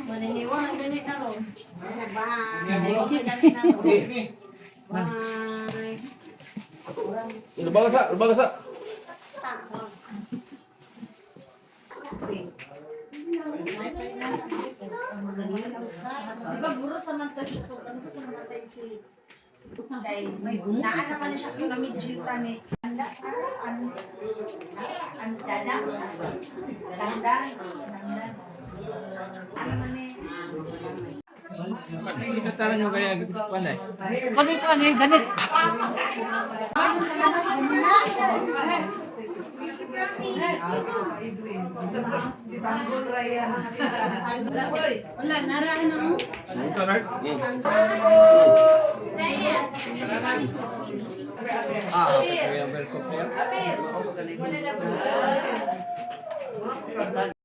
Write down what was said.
Maniniwang ang ganit na ron. Lubang sa. Diba buro sa mantas ito? Ano sa kumamatay si... Naan naman siya kung namidjita ni Dandan. Ano man eh? Kita taran nyo kaya panday. Kani ganit. Wala, narahan ako. Kaya welcome. Wala na po.